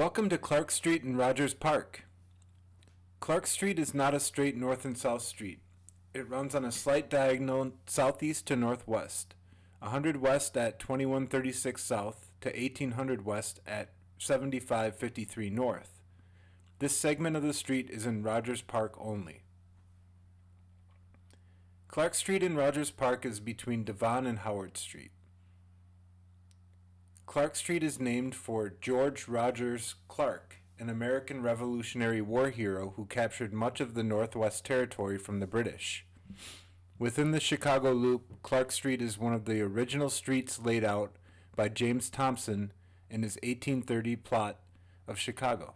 Welcome to Clark Street in Rogers Park. Clark Street is not a straight north and south street. It runs on a slight diagonal southeast to northwest, 100 west at 2136 south to 1800 west at 7553 north. This segment of the street is in Rogers Park only. Clark Street in Rogers Park is between Devon and Howard Street. Clark Street is named for George Rogers Clark, an American Revolutionary War hero who captured much of the Northwest Territory from the British. Within the Chicago Loop, Clark Street is one of the original streets laid out by James Thompson in his 1830 plot of Chicago.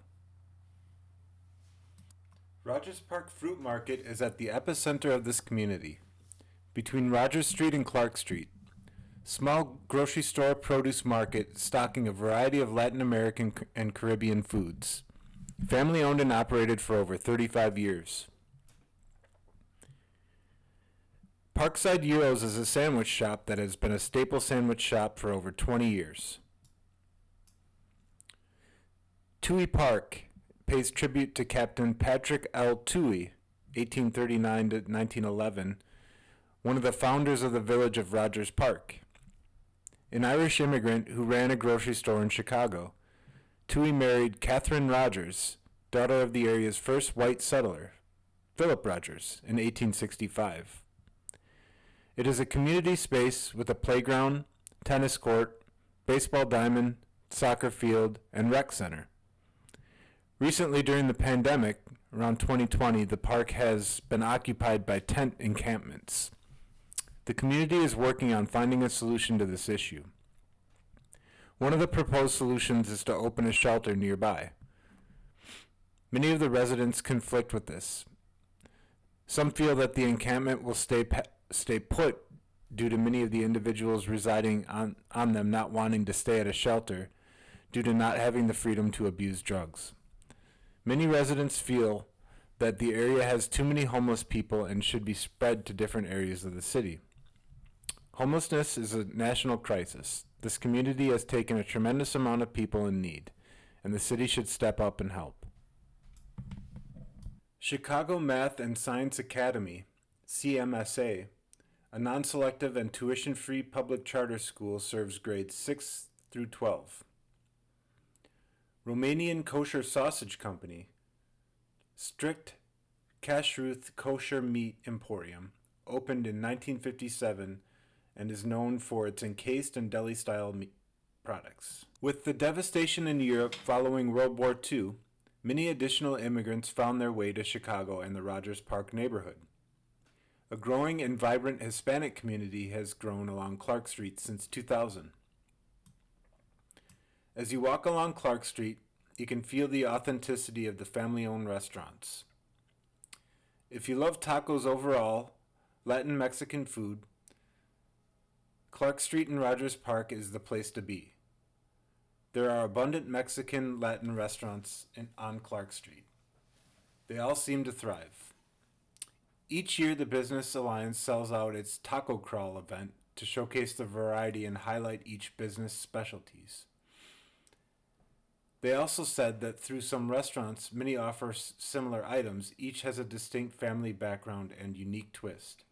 Rogers Park Fruit Market is at the epicenter of this community, between Rogers Street and Clark Street. Small grocery store produce market stocking a variety of Latin American and Caribbean foods. Family owned and operated for over 35 years. Parkside Euros is a sandwich shop that has been a staple sandwich shop for over 20 years. Touhy Park pays tribute to Captain Patrick L. Touhy, 1839 to 1911, one of the founders of the village of Rogers Park. An Irish immigrant who ran a grocery store in Chicago, Touhy married Catherine Rogers, daughter of the area's first white settler, Philip Rogers, in 1865. It is a community space with a playground, tennis court, baseball diamond, soccer field, and rec center. Recently, during the pandemic, around 2020, the park has been occupied by tent encampments. The community is working on finding a solution to this issue. One of the proposed solutions is to open a shelter nearby. Many of the residents conflict with this. Some feel that the encampment will stay put due to many of the individuals residing on them not wanting to stay at a shelter due to not having the freedom to abuse drugs. Many residents feel that the area has too many homeless people and should be spread to different areas of the city. Homelessness is a national crisis. This community has taken a tremendous amount of people in need, and the city should step up and help. Chicago Math and Science Academy, CMSA, a non-selective and tuition-free public charter school, serves grades 6 through 12. Romanian Kosher Sausage Company, Strict Kashrut Kosher Meat Emporium, opened in 1957 and is known for its encased and deli-style meat products. With the devastation in Europe following World War II, many additional immigrants found their way to Chicago and the Rogers Park neighborhood. A growing and vibrant Hispanic community has grown along Clark Street since 2000. As you walk along Clark Street, you can feel the authenticity of the family-owned restaurants. If you love tacos overall, Latin Mexican food, Clark Street in Rogers Park is the place to be. There are abundant Mexican Latin restaurants on Clark Street. They all seem to thrive. Each year, the Business Alliance sells out its Taco Crawl event to showcase the variety and highlight each business specialties. They also said that through some restaurants, many offer similar items. Each has a distinct family background and unique twist.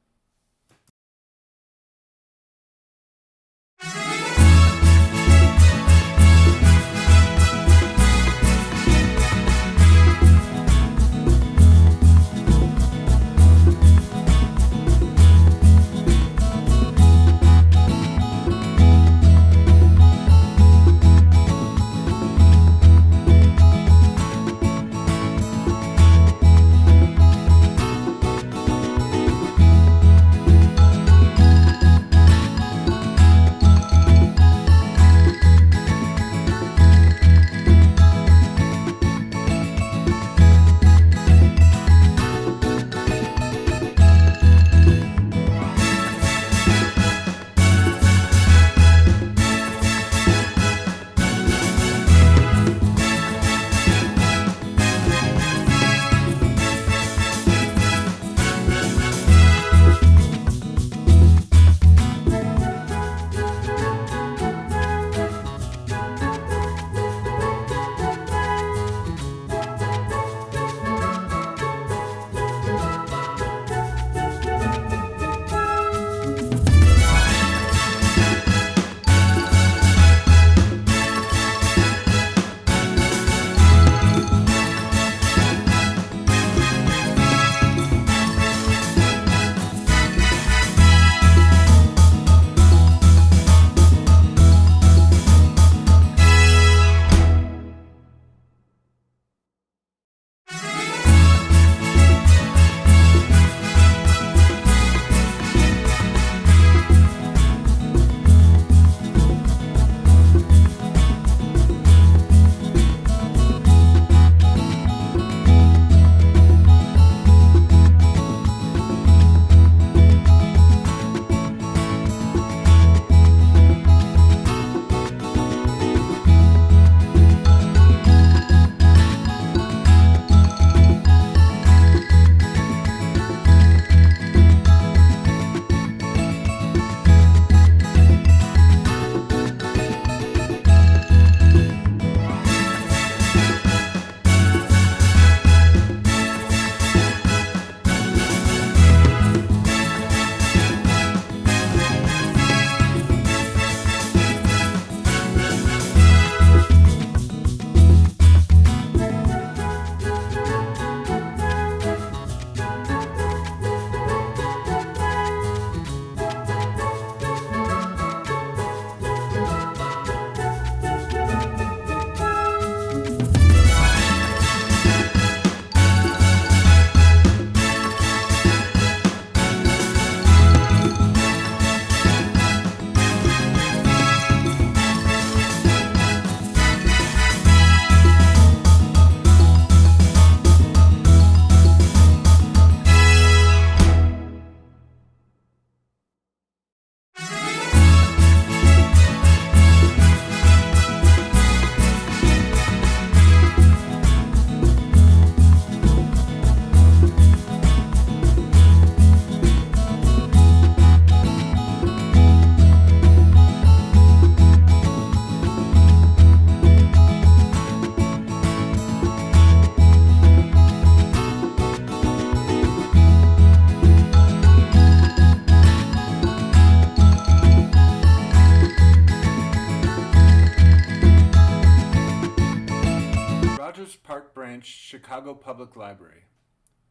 Rogers Park Branch, Chicago Public Library.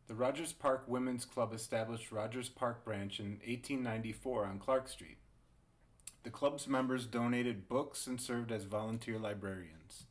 The Rogers Park Women's Club established Rogers Park Branch in 1894 on Clark Street. The club's members donated books and served as volunteer librarians.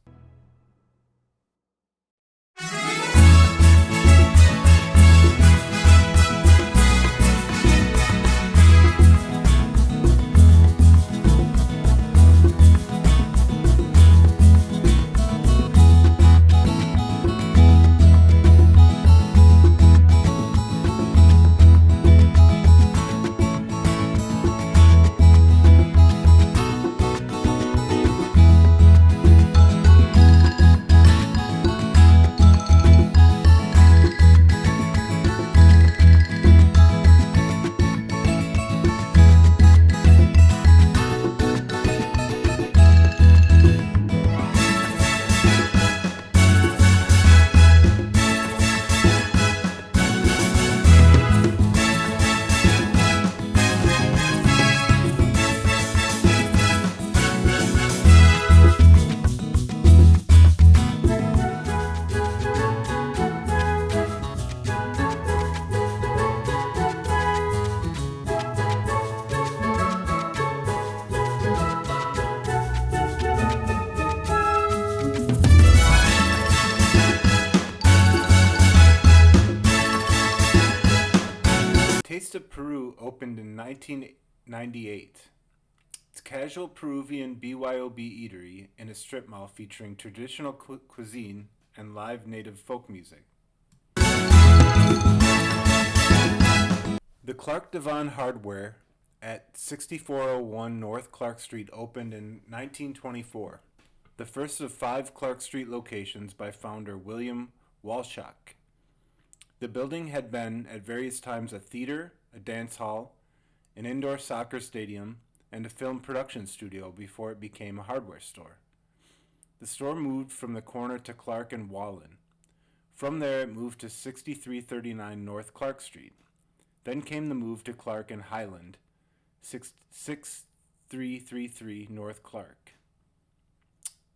Taste of Peru opened in 1998. It's casual Peruvian BYOB eatery in a strip mall featuring traditional cuisine and live native folk music. The Clark Devon Hardware at 6401 North Clark Street opened in 1924, the first of 5 Clark Street locations by founder William Walshack. The building had been at various times a theater, a dance hall, an indoor soccer stadium, and a film production studio before it became a hardware store. The store moved from the corner to Clark and Wallen. From there it moved to 6339 North Clark Street. Then came the move to Clark and Highland, 6333 North Clark.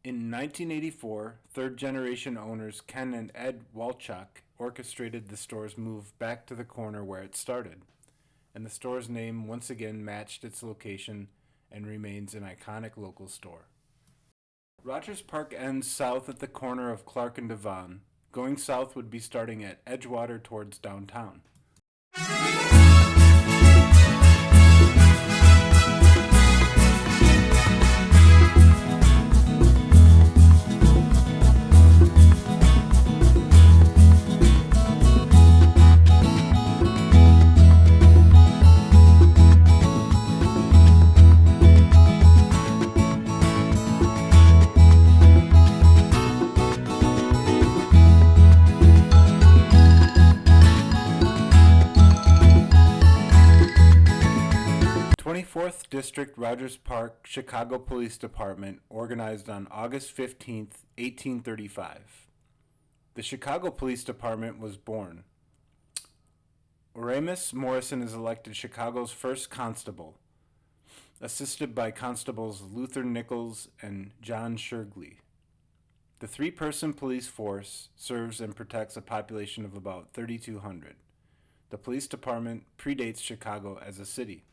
In 1984, third-generation owners Ken and Ed Walchuk orchestrated the store's move back to the corner where it started, and the store's name once again matched its location and remains an iconic local store. Rogers Park ends south at the corner of Clark and Devon. Going south would be starting at Edgewater towards downtown. 24th District Rogers Park Chicago Police Department organized on August 15, 1835. The Chicago Police Department was born. Oramus Morrison is elected Chicago's first constable, assisted by constables Luther Nichols and John Shirley. The 3-person police force serves and protects a population of about 3,200. The police department predates Chicago as a city.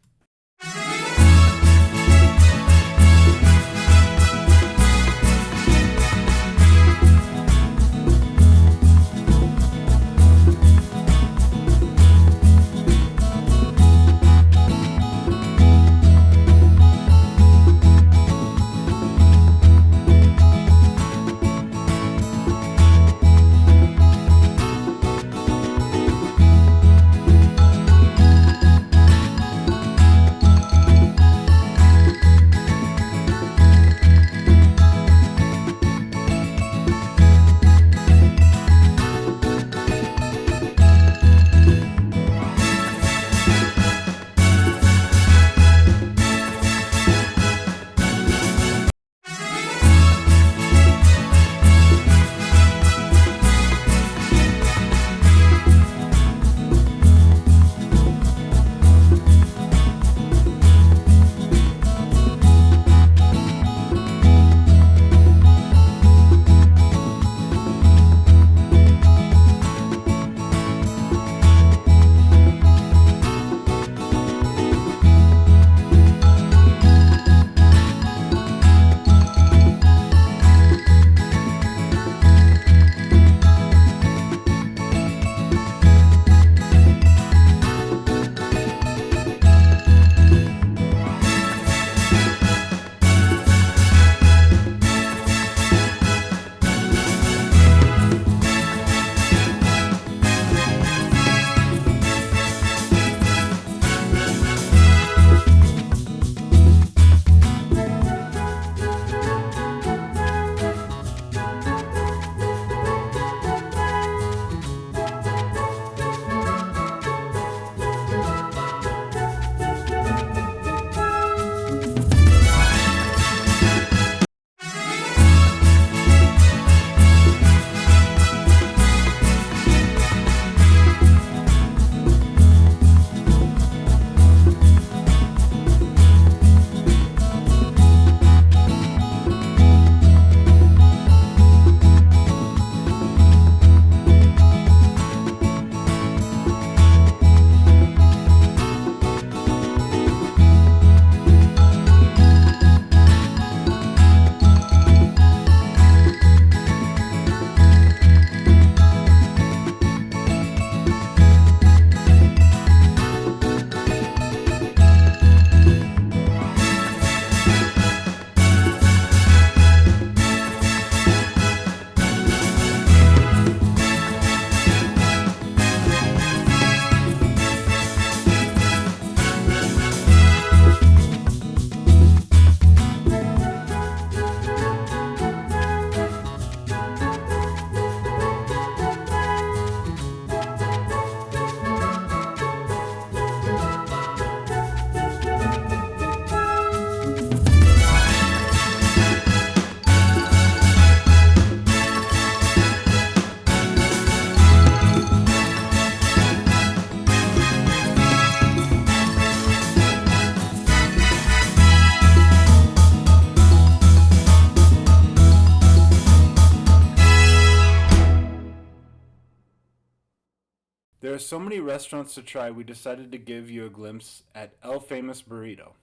There are so many restaurants to try, we decided to give you a glimpse at El Famous Burrito.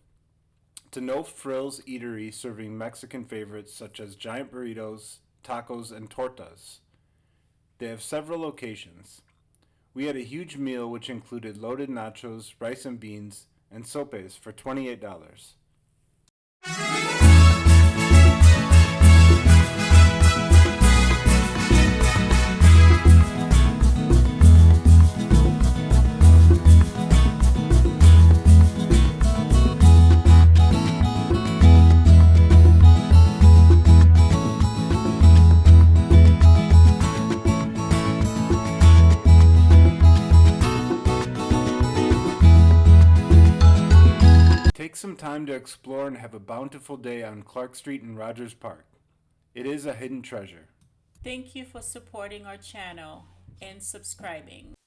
It's a no-frills eatery serving Mexican favorites such as giant burritos, tacos, and tortas. They have several locations. We had a huge meal which included loaded nachos, rice and beans, and sopes for $28. Take some time to explore and have a bountiful day on Clark Street in Rogers Park. It is a hidden treasure. Thank you for supporting our channel and subscribing.